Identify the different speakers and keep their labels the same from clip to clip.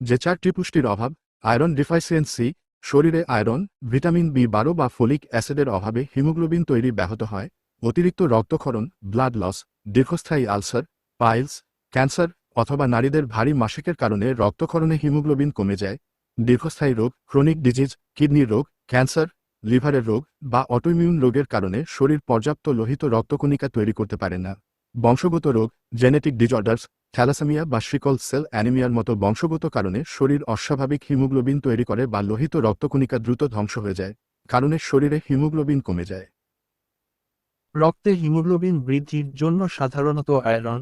Speaker 1: যে 4টি পুষ্টির অভাব: আয়রন ডিফিসিয়েন্সি, শরীরে আয়রন, ভিটামিন বি12 বা ফলিক অ্যাসিডের অভাবে হিমোগ্লোবিন তৈরি ব্যাহত হয়, অতিরিক্ত রক্তক্ষরণ, ব্লাড লস, দীর্ঘস্থায়ী আলসার, পাইলস, ক্যান্সার অথবা নারীদের ভারী মাসিকের কারণে রক্তক্ষরণে হিমোগ্লোবিন কমে যায়, দীর্ঘস্থায়ী রোগ, ক্রনিক ডিজিজ, কিডনির রোগ, ক্যান্সার, লিভারের রোগ বা অটোইমিউন রোগের কারণে শরীর পর্যাপ্ত লোহিত রক্তকণিকা তৈরি করতে পারে না, বংশগত রোগ, জেনেটিক ডিজঅর্ডার্স, থ্যালাসেমিয়া বা সিকল সেল অ্যানিমিয়ার মতো বংশগত কারণে শরীর অস্বাভাবিক হিমোগ্লোবিন তৈরি করে বা লোহিত রক্তকণিকা দ্রুত ধ্বংস হয়ে যায়, কারণে শরীরে হিমোগ্লোবিন কমে যায়।
Speaker 2: রক্তে হিমোগ্লোবিন বৃদ্ধির জন্য সাধারণত আয়রন,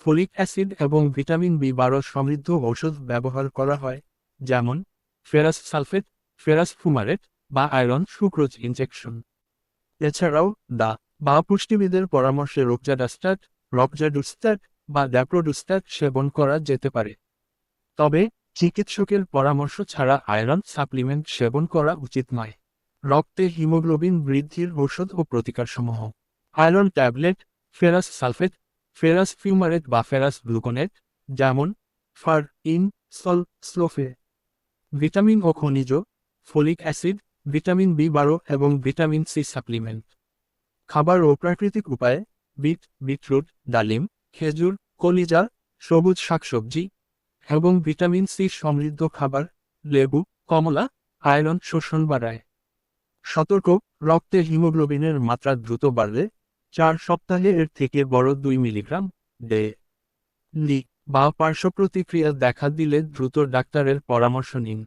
Speaker 2: ফলিক অ্যাসিড এবং ভিটামিন বি12 সমৃদ্ধ ঔষধ ব্যবহার করা হয়, যেমন ফেরাস সালফেট, ফেরাস ফুমারেট বা আয়রন সুক্রোজ ইনজেকশন। এছাড়াও বা পুষ্টিবিদের পরামর্শে রোগজাডাস্টাট, রক্সাডুস্টাট বা ড্যাপ্রোডুস্টাট সেবন করা যেতে পারে। তবে চিকিৎসকের পরামর্শ ছাড়া আয়রন সাপ্লিমেন্ট সেবন করা উচিত নয়। রক্তে হিমোগ্লোবিন বৃদ্ধির ঔষধ ও প্রতিকারসমূহ: iron tablet, ferrous sulphate, ferrous fumarate বা ফেরাস গ্লুকোনেট, যেমন fer in sol slow fe. Vitamin ও খনিজ, ফলিক অ্যাসিড, ভিটামিন বি12 এবং ভিটামিন সি সাপ্লিমেন্ট। খাবার ও প্রাকৃতিক উপায়ে: বিটরুট, ডালিম, খেজুর, কলিজা, সবুজ শাকসবজি এবং ভিটামিন সি সমৃদ্ধ খাবার, লেবু, কমলা, আয়রন শোষণ বাড়ায়। সতর্ক: রক্তে হিমোগ্লোবিনের মাত্রা দ্রুত বাড়লে 4 সপ্তাহে এর থেকে বড় 2 মিলিগ্রাম ডেইলি বা পার্শ্বপ্রতিক্রিয়া দেখা দিলে দ্রুত ডাক্তারের পরামর্শ নিন।